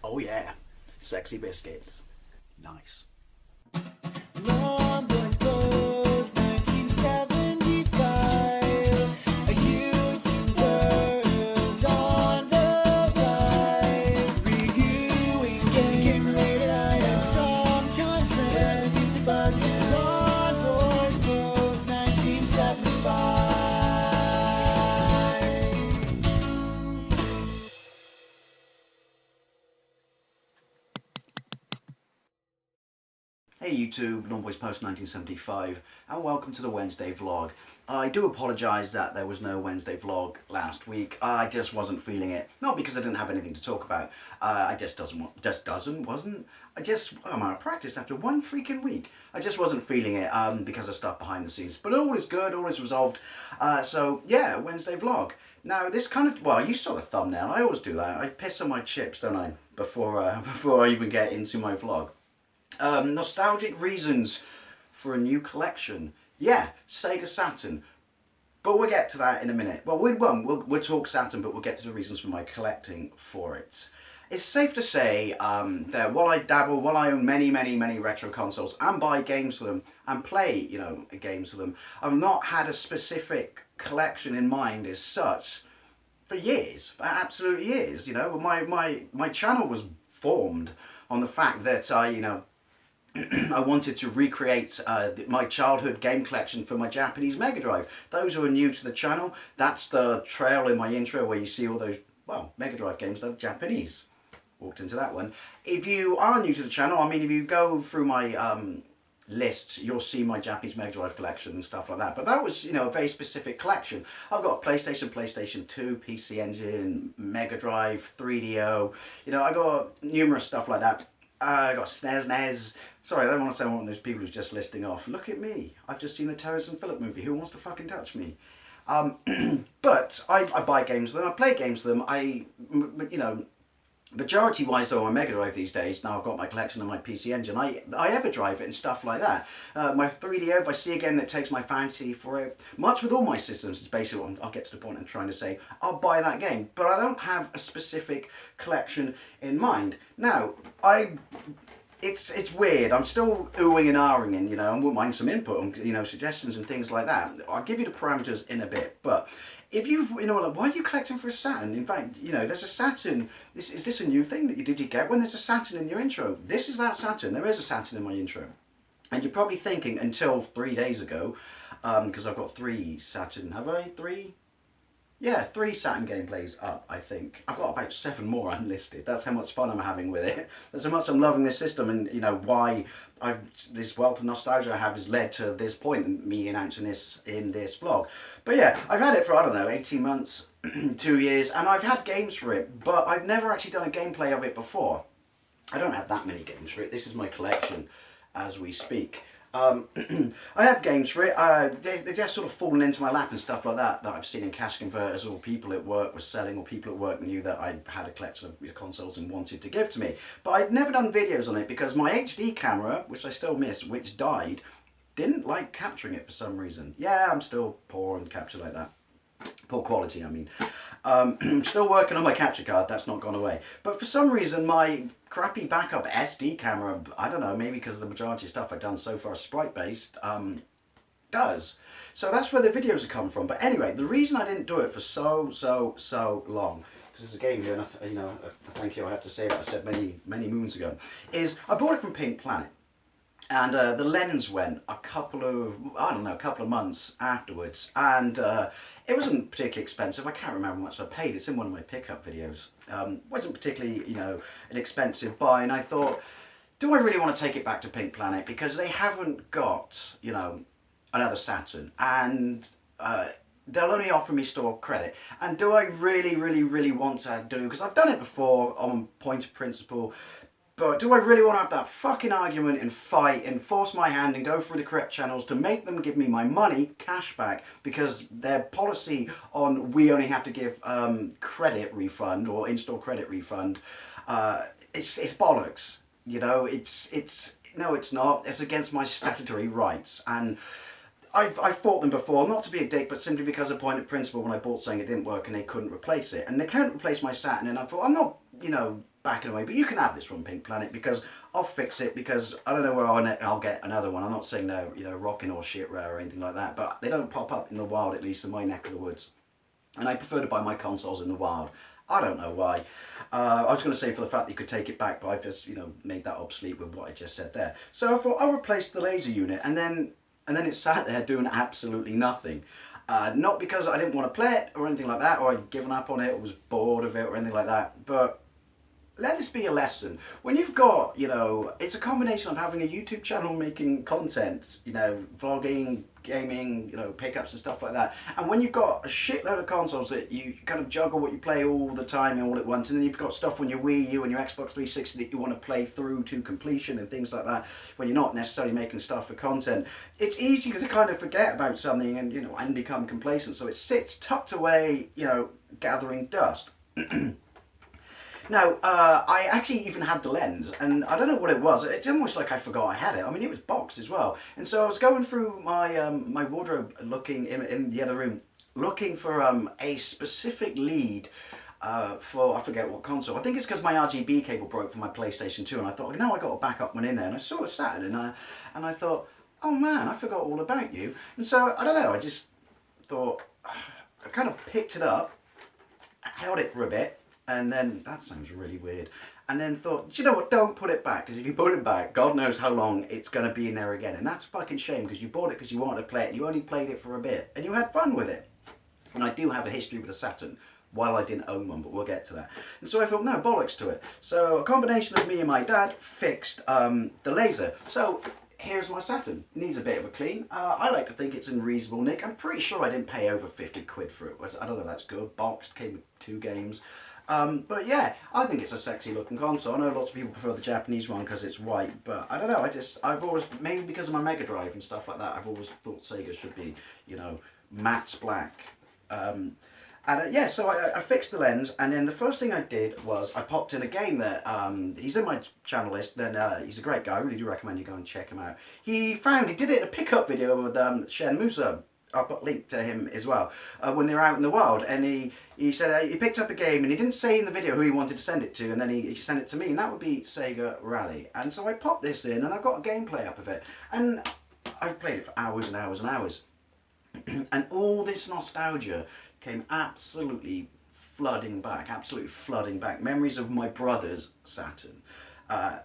Oh yeah, sexy biscuits. Nice. Long boy clothes, 1975. A YouTuber's on the rise. Reviewing games late at night and sometimes friends used to bug him. Long boys clothes, 1975. Hey YouTube, Longboys Post 1975, and welcome to the Wednesday vlog. I do apologise that there was no Wednesday vlog last week. I just wasn't feeling it. Not because I didn't have anything to talk about. I'm out of practice after one freaking week. I just wasn't feeling it because of stuff behind the scenes. But all is good, all is resolved. So yeah, Wednesday vlog. Now this kind of, well, you saw the thumbnail. I always do that. I piss on my chips, don't I, before I even get into my vlog. Nostalgic reasons for a new collection. Yeah, Sega Saturn. But we'll get to that in a minute. Well, we won't. We'll talk Saturn, but we'll get to the reasons for my collecting for it. It's safe to say that while I own many retro consoles and buy games for them and play, games for them, I've not had a specific collection in mind as such for years, for absolute years. My channel was formed on the fact that I wanted to recreate my childhood game collection for my Japanese Mega Drive. Those who are new to the channel, that's the trail in my intro where you see all those, well, Mega Drive games that are Japanese. Walked into that one. If you are new to the channel, I mean, if you go through my lists, you'll see my Japanese Mega Drive collection and stuff like that. But that was, a very specific collection. I've got PlayStation, PlayStation 2, PC Engine, Mega Drive, 3DO. I got numerous stuff like that. I got SNES, NES. Sorry, I don't want to sound one of those people who's just listing off. Look at me. I've just seen the Terrence and Phillip movie. Who wants to fucking touch me? But I buy games with them. I play games with them. Majority-wise though, on my Mega Drive these days, now I've got my collection on my PC Engine, I EverDrive it and stuff like that. My 3DO, if I see a game that takes my fancy for it, much with all my systems, it's basically what I'll get to the point I'm trying to say, I'll buy that game. But I don't have a specific collection in mind. Now, it's weird. I'm still oohing and ahhing and, I wouldn't mind some input on, suggestions and things like that. I'll give you the parameters in a bit, but if you've, like, why are you collecting for a Saturn? In fact, there's a Saturn. Is this a new thing that did you get when there's a Saturn in your intro? This is that Saturn. There is a Saturn in my intro. And you're probably thinking, until 3 days ago, because I've got 3 Saturn, have I? 3? Yeah, 3 Saturn gameplays up, I think. I've got about 7 more unlisted. That's how much fun I'm having with it. That's how much I'm loving this system, and why this wealth of nostalgia I have has led to this point, and me announcing this in this vlog. But yeah, I've had it for, I don't know, 18 months, 2 years, and I've had games for it, but I've never actually done a gameplay of it before. I don't have that many games for it. This is my collection as we speak. I have games for it. They're just sort of fallen into my lap and stuff like that I've seen in cash converters, or people at work were selling, or people at work knew that I had a collection of consoles and wanted to give to me. But I'd never done videos on it because my HD camera, which I still miss, which died, didn't like capturing it for some reason. Yeah, I'm still poor and capture like that. Poor quality, I mean. I'm still working on my capture card, that's not gone away. But for some reason, my crappy backup SD camera, I don't know, maybe because the majority of stuff I've done so far is sprite-based, does. So that's where the videos have come from. But anyway, the reason I didn't do it for so long, because there's a game here, thank you, I have to say that I said many moons ago, is I bought it from Pink Planet. And the lens went a couple of months afterwards, and it wasn't particularly expensive. I can't remember how much I paid. It's in one of my pickup videos. Wasn't particularly, an expensive buy, and I thought, do I really want to take it back to Pink Planet? Because they haven't got, another Saturn, and they'll only offer me store credit. And do I really want to do, because I've done it before on point of principle, but do I really want to have that fucking argument and fight and force my hand and go through the correct channels to make them give me my money, cash back, because their policy on we only have to give credit refund or in-store credit refund, it's bollocks. No, it's not. It's against my statutory rights. And I've fought them before, not to be a dick, but simply because of point of principle. When I bought something, it didn't work and they couldn't replace it. And they can't replace my Saturn, and I thought, I'm not, back and away. But you can have this one, Pink Planet, because I'll fix it, because I don't know where I'll get another one. I'm not saying they're, you know, rocking or shit rare or anything like that, but they don't pop up in the wild, at least in my neck of the woods. And I prefer to buy my consoles in the wild. I don't know why. I was going to say for the fact that you could take it back, but I've just, you know, made that obsolete with what I just said there. So I thought I'll replace the laser unit, and then it sat there doing absolutely nothing. Not because I didn't want to play it or anything like that, or I'd given up on it, or was bored of it or anything like that, but let this be a lesson. When you've got, you know, it's a combination of having a YouTube channel making content, you know, vlogging, gaming, you know, pickups and stuff like that. And when you've got a shitload of consoles that you kind of juggle what you play all the time and all at once, and then you've got stuff on your Wii U and your Xbox 360 that you want to play through to completion and things like that, when you're not necessarily making stuff for content, it's easy to kind of forget about something and, you know, and become complacent. So it sits tucked away, you know, gathering dust. Now, I actually even had the lens, and I don't know what it was. It's almost like I forgot I had it. I mean, it was boxed as well. And so I was going through my my wardrobe, looking in the other room, looking for a specific lead for, I forget what console. I think it's because my RGB cable broke for my PlayStation 2, and I thought, no, I got a backup one in there. And I saw the Saturn, and I thought, oh man, I forgot all about you. And so, I don't know, I just thought, I kind of picked it up, held it for a bit, and then, that sounds really weird, and then thought, do you know what, don't put it back, because if you put it back, God knows how long it's going to be in there again, and that's a fucking shame, because you bought it because you wanted to play it, and you only played it for a bit, and you had fun with it. And I do have a history with a Saturn, while I didn't own one, but we'll get to that. And so I thought, no, bollocks to it. So a combination of me and my dad fixed the laser. So here's my Saturn. It needs a bit of a clean. I like to think it's in reasonable nick. I'm pretty sure I didn't pay over 50 quid for it. I don't know, that's good. Boxed, came with 2 games. But yeah, I think it's a sexy looking console. I know lots of people prefer the Japanese one because it's white, but I don't know, I've always, maybe because of my Mega Drive and stuff like that, I've always thought Sega should be, you know, matte black. Yeah, so I fixed the lens, and then the first thing I did was I popped in a game that, he's in my channel list, then he's a great guy, I really do recommend you go and check him out. He did it in a pickup video with Shen Musa. I'll put a link to him as well, when they were out in the wild, and he said he picked up a game, and he didn't say in the video who he wanted to send it to, and then he sent it to me, and that would be Sega Rally. And so I popped this in, and I've got a gameplay up of it, and I've played it for hours and hours and hours. And all this nostalgia came absolutely flooding back, memories of my brother's Saturn,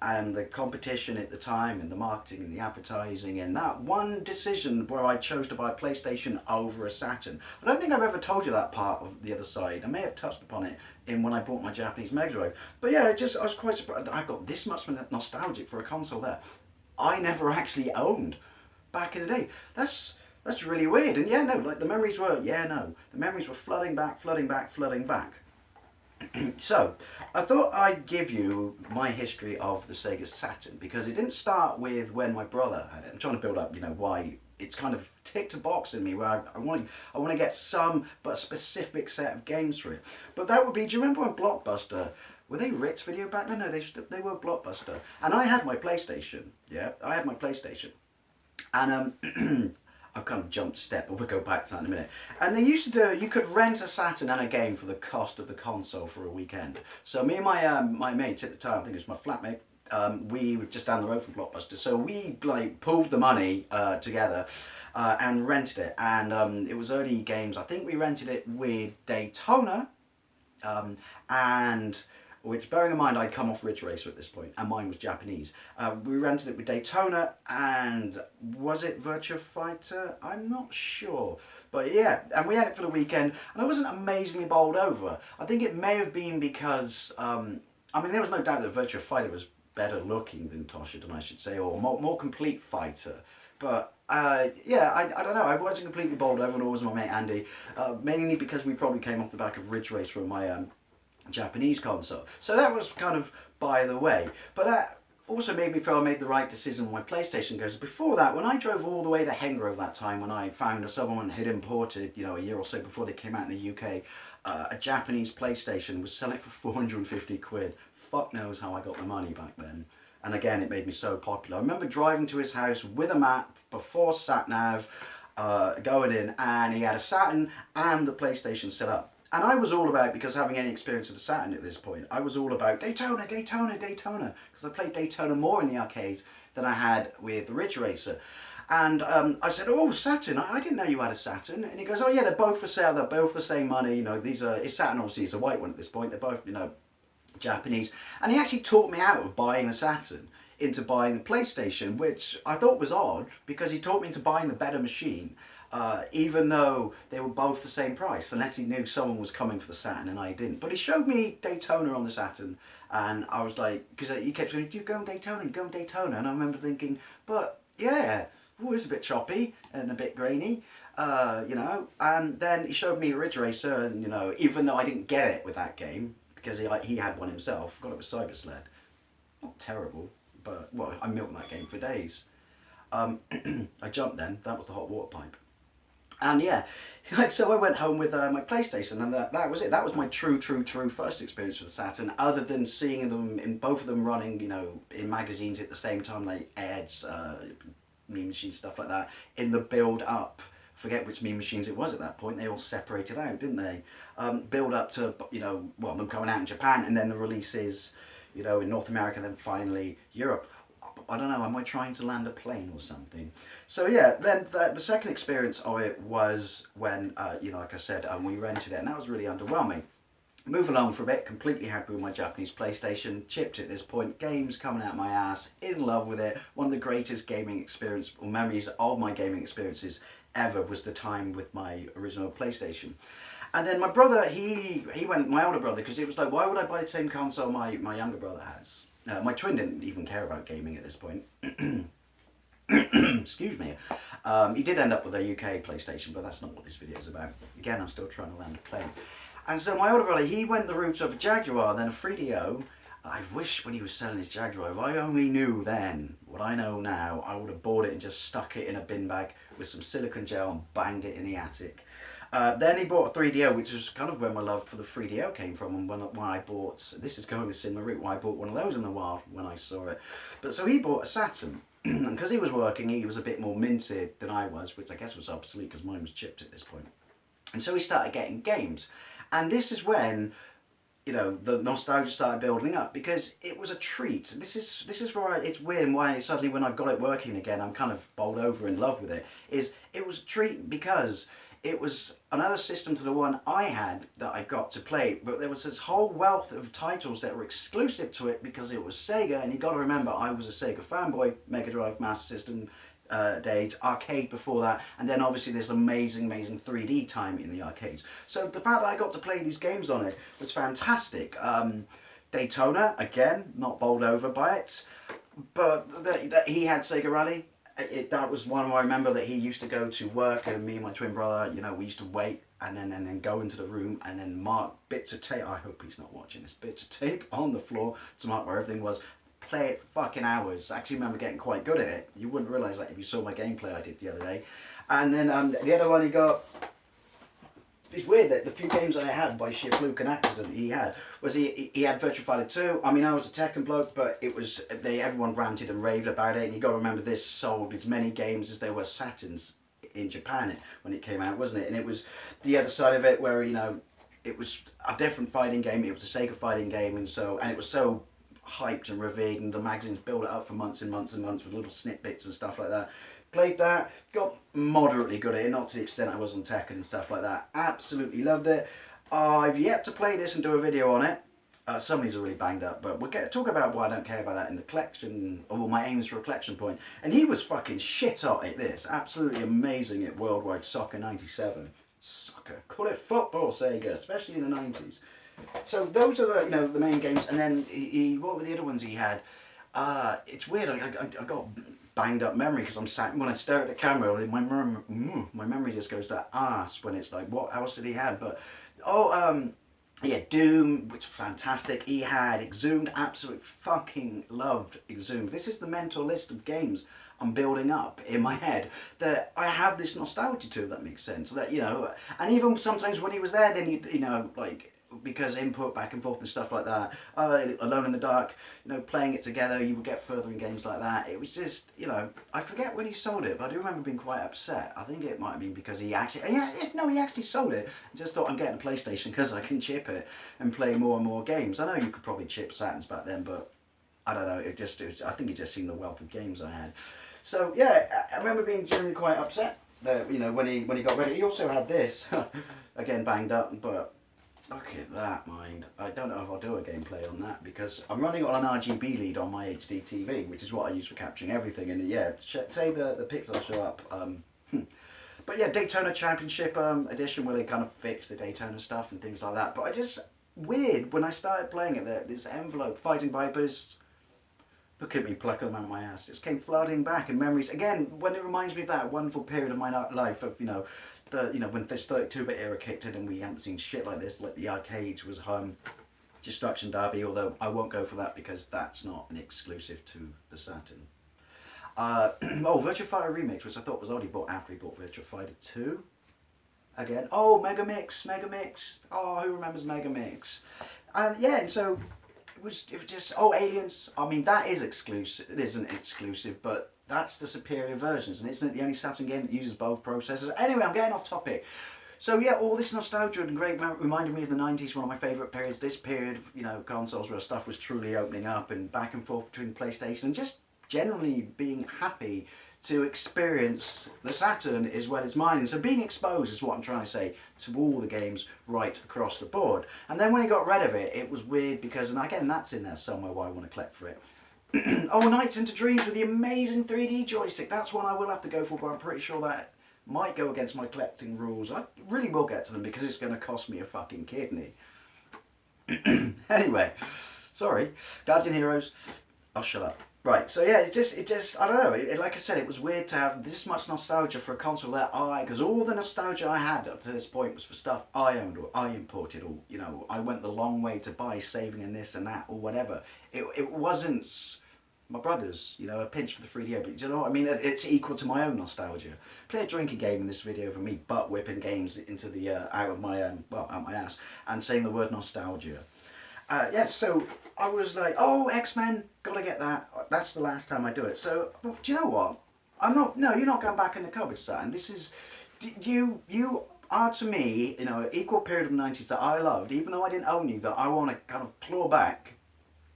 and the competition at the time, and the marketing and the advertising, and that one decision where I chose to buy a PlayStation over a Saturn. I don't think I've ever told you that part of the other side. I may have touched upon it in when I bought my Japanese Mega Drive, but yeah, I was quite surprised I got this much nostalgic for a console there I never actually owned back in the day. That's really weird. And yeah, no, like the memories were flooding back. So, I thought I'd give you my history of the Sega Saturn, because it didn't start with when my brother had it. I'm trying to build up, you know, why it's kind of ticked a box in me where I want to get some, but a specific set of games for it. But that would be, do you remember when Blockbuster, were they Ritz Video back then? No, they were Blockbuster. And I had my PlayStation, and I've kind of jumped a step, but we'll go back to that in a minute. And they used to do, you could rent a Saturn and a game for the cost of the console for a weekend. So me and my mates at the time, I think it was my flatmate, we were just down the road from Blockbuster. So we like pooled the money together and rented it. And it was early games. I think we rented it with Daytona, and which, bearing in mind I'd come off Ridge Racer at this point, and mine was Japanese. We rented it with Daytona, and was it Virtua Fighter? I'm not sure. But yeah, and we had it for the weekend, and I wasn't amazingly bowled over. I think it may have been because, I mean, there was no doubt that Virtua Fighter was better looking than Toshinden, I should say, or more complete fighter. But yeah, I don't know, I wasn't completely bowled over, nor was my mate Andy, mainly because we probably came off the back of Ridge Racer on my Japanese console. So that was kind of by the way. But that also made me feel I made the right decision with my PlayStation, because before that, when I drove all the way to Hengrove that time, when I found someone had imported, you know, a year or so before they came out in the UK, a Japanese PlayStation, was selling it for 450 quid. Fuck knows how I got the money back then. And again, it made me so popular. I remember driving to his house with a map before SatNav, going in, and he had a Saturn and the PlayStation set up. And I was all about, because having any experience of the Saturn at this point, I was all about Daytona, Daytona, Daytona, because I played Daytona more in the arcades than I had with Ridge Racer. And I said, oh, Saturn, I didn't know you had a Saturn. And he goes, oh yeah, they're both for sale, they're both the same money, you know, it's Saturn obviously is a white one at this point, they're both, you know, Japanese. And he actually talked me out of buying a Saturn into buying the PlayStation, which I thought was odd, because he talked me into buying the better machine. Even though they were both the same price, unless he knew someone was coming for the Saturn and I didn't. But he showed me Daytona on the Saturn, and I was like, because he kept saying, you go on Daytona, you go on Daytona. And I remember thinking, but yeah, it's a bit choppy and a bit grainy, you know. And then he showed me Ridge Racer, and, you know, even though I didn't get it with that game, because he had one himself, got it with Cyber Sled. Not terrible, but, well, I milked that game for days. I jumped then, that was the hot water pipe. And yeah, so I went home with my PlayStation, and that was it. That was my true first experience with the Saturn, other than seeing them, in both of them running, you know, in magazines at the same time, like Edge, Mean Machine, stuff like that, in the build-up. Forget which Mean Machines it was at that point. They all separated out, didn't they? Build up to, you know, well, them coming out in Japan, and then the releases, you know, in North America, then finally Europe. I don't know, am I trying to land a plane or something? So yeah, then the second experience of it was when, you know, like I said, we rented it, and that was really underwhelming. Move along for a bit, completely happy with my Japanese PlayStation, chipped at this point, games coming out my ass, in love with it. One of the greatest gaming experience, or memories of my gaming experiences ever, was the time with my original PlayStation. And then my brother, he went, my older brother, because it was like, why would I buy the same console my younger brother has? My twin didn't even care about gaming at this point. Excuse me. He did end up with a UK PlayStation, but that's not what this video is about. Again, I'm still trying to land a plane. And so my older brother, he went the route of a Jaguar, then a 3DO. I wish when he was selling his Jaguar, if I only knew then what I know now, I would have bought it and just stuck it in a bin bag with some silicone gel and banged it in the attic. Then he bought a 3DO, which was kind of where my love for the 3DO came from, and when I bought, this is going a similar route, why I bought one of those in the wild when I saw it. But so he bought a Saturn, and because he was working, he was a bit more minted than I was, which I guess was obsolete because mine was chipped at this point. And so he started getting games, and this is when, you know, the nostalgia started building up, because it was a treat. This is where it's weird, and why suddenly when I've got it working again, I'm kind of bowled over in love with it. It was a treat because it was another system to the one I had that I got to play, but there was this whole wealth of titles that were exclusive to it because it was Sega, and you got to remember I was a Sega fanboy, Mega Drive, Master System days, arcade before that, and then obviously this amazing 3D time in the arcades. So the fact that I got to play these games on it was fantastic. Daytona, again, not bowled over by it, but he had Sega Rally. That was one where I remember that he used to go to work, and me and my twin brother, you know, we used to wait and then go into the room and then mark bits of tape. I hope he's not watching this. Bits of tape on the floor to mark where everything was. Play it for fucking hours. I actually remember getting quite good at it. You wouldn't realise that if you saw my gameplay I did the other day. And then the other one he got. It's weird that the few games I had by sheer fluke and accident he had had Virtua Fighter 2. I mean, I was a Tekken bloke, but it was everyone ranted and raved about it. And you got to remember, this sold as many games as there were Saturns in Japan when it came out, wasn't it? And it was the other side of it where, you know, it was a different fighting game. It was a Sega fighting game, and it was so hyped and revered, and the magazines built it up for months and months and months with little snippets and stuff like that. Played that, got moderately good at it, not to the extent I was on Tekken and stuff like that. Absolutely loved it. I've yet to play this and do a video on it. Somebody's already banged up, but we'll talk about why I don't care about that in the collection, or my aims for a collection point. And he was fucking shit hot at this. Absolutely amazing at Worldwide Soccer 97. Soccer, call it football, Sega, especially in the 90s. So those are the, you know, the main games. And then what were the other ones he had? It's weird. I got banged up memory because I'm sat, when I stare at the camera, my memory just goes to arse when it's like, what else did he have? But yeah, Doom, which is fantastic. He had Exhumed, absolutely fucking loved Exhumed. This is the mental list of games I'm building up in my head that I have this nostalgia to, if that makes sense. That, you know, and even sometimes when he was there, then you know, like because input back and forth and stuff like that. Alone in the Dark, playing it together, you would get further in games like that. It was just, I forget when he sold it, but I do remember being quite upset. I think it might have been because he actually sold it. I just thought, I'm getting a PlayStation because I can chip it and play more and more games. I know you could probably chip Saturns back then, but I don't know. I think he just seen the wealth of games I had. So yeah, I remember being genuinely quite upset that when he got rid of it. He also had this, again banged up, but look at that, mind. I don't know if I'll do a gameplay on that because I'm running on an RGB lead on my HD TV, which is what I use for capturing everything. And yeah, say the pixels show up. But yeah, Daytona Championship edition where they kind of fix the Daytona stuff and things like that. But I just weird when I started playing it. This envelope, Fighting Vipers. Look at me plucking them out of my ass. Just came flooding back in memories again. When it reminds me of that wonderful period of my life of when this 32-bit era kicked in and we hadn't seen shit like this. Like the arcades was home, Destruction Derby. Although I won't go for that because that's not an exclusive to the Saturn. Virtua Fighter Remix, which I thought was already bought after he bought Virtua Fighter 2. Again, Megamix. Oh, who remembers Megamix? And yeah, and so. It was just Aliens. I mean, that is exclusive. It isn't exclusive, but that's the superior versions, and isn't it the only Saturn game that uses both processors? Anyway, I'm getting off topic. So yeah, all this nostalgia and great reminded me of the 90s, one of my favourite periods. This period, consoles where stuff was truly opening up and back and forth between PlayStation, and just generally being happy to experience the Saturn as well as mine. And so being exposed is what I'm trying to say to all the games right across the board. And then when he got rid of it, it was weird because, and again, that's in there somewhere why I want to collect for it. Nights into Dreams with the amazing 3D joystick. That's one I will have to go for, but I'm pretty sure that might go against my collecting rules. I really will get to them because it's going to cost me a fucking kidney. Anyway, sorry. Guardian Heroes, I'll shut up. Right, so yeah, it just, I don't know, like I said, it was weird to have this much nostalgia for a console that because all the nostalgia I had up to this point was for stuff I owned or I imported or, I went the long way to buy, saving in this and that or whatever. It wasn't my brother's, a pinch for the 3DO, but you know what I mean? It's equal to my own nostalgia. Play a drinking game in this video for me, butt whipping games into the, out my ass and saying the word nostalgia. So I was like, X-Men, gotta get that. That's the last time I do it. So, well, do you know what? You're not going back in the cupboard, son. This is, you are to me, equal period of the 90s that I loved, even though I didn't own you, that I want to kind of claw back.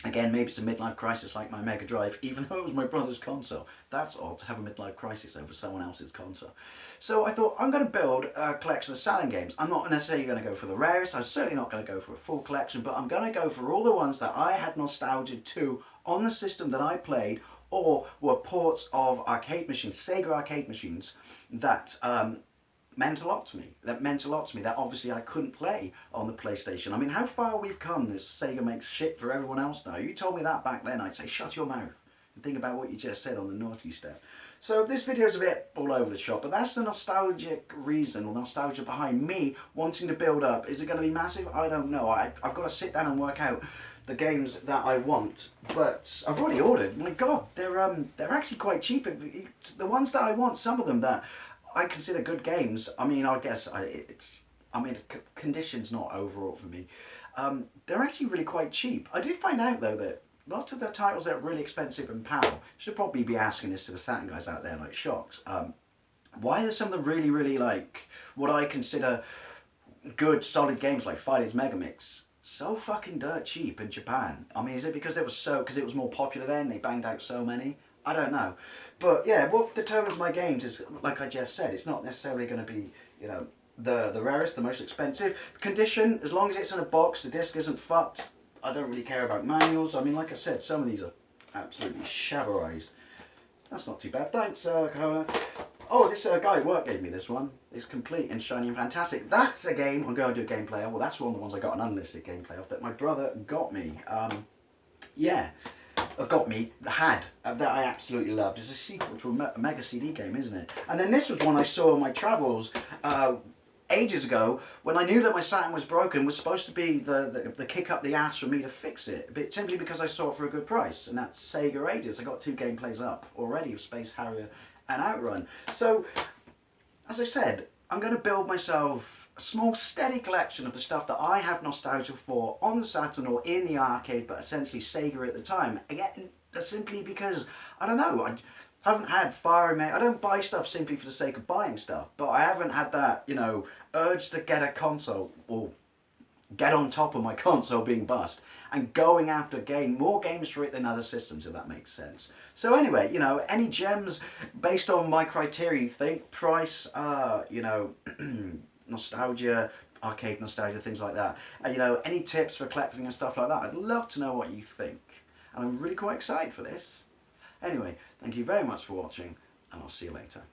Again, maybe it's a midlife crisis like my Mega Drive, even though it was my brother's console. That's odd to have a midlife crisis over someone else's console. So I thought, I'm going to build a collection of Saturn games. I'm not necessarily going to go for the rarest. I'm certainly not going to go for a full collection, but I'm going to go for all the ones that I had nostalgia to on the system that I played or were ports of arcade machines, Sega arcade machines that meant a lot to me. That obviously I couldn't play on the PlayStation. I mean, how far we've come that Sega makes shit for everyone else now. You told me that back then, I'd say shut your mouth and think about what you just said on the naughty step. So this video's a bit all over the shop, but that's the nostalgic reason or nostalgia behind me wanting to build up. Is it going to be massive? I don't know. I've got to sit down and work out the games that I want, but I've already ordered. My God, they're actually quite cheap. The ones that I want, some of them that I consider good games. I mean, I guess conditions not overall for me. They're actually really quite cheap. I did find out though that lots of the titles that are really expensive and PAL, should probably be asking this to the Saturn guys out there like Shocks. Why are some of the really, really like what I consider good solid games like Fighters Megamix so fucking dirt cheap in Japan? I mean, is it because it was more popular then, they banged out so many? I don't know. But yeah, what determines my games is, like I just said, it's not necessarily going to be, the rarest, the most expensive. Condition, as long as it's in a box, the disc isn't fucked. I don't really care about manuals. I mean, like I said, some of these are absolutely shabberized. That's not too bad. Thanks, Kona. Oh, this guy at work gave me this one. It's complete and shiny and fantastic. That's a game I'm going to do a gameplay of. Well, that's one of the ones I got an unlisted gameplay of that my brother got me. That I absolutely loved. It's a sequel to a Mega CD game, isn't it? And then this was one I saw on my travels ages ago when I knew that my Saturn was broken, was supposed to be the kick up the ass for me to fix it, but simply because I saw it for a good price, and that's Sega Ages. I got 2 gameplays up already of Space Harrier and Outrun. So, as I said, I'm going to build myself a small steady collection of the stuff that I have nostalgia for on the Saturn or in the arcade, but essentially Sega at the time. Again, simply because, I don't know, I haven't had fire in me. I don't buy stuff simply for the sake of buying stuff, but I haven't had that, urge to get a console or get on top of my console being bust and going after more games for it than other systems, if that makes sense. So anyway, any gems based on my criteria you think, price, nostalgia, arcade nostalgia, things like that, any tips for collecting and stuff like that, I'd love to know what you think, and I'm really quite excited for this. Anyway, thank you very much for watching, and I'll see you later.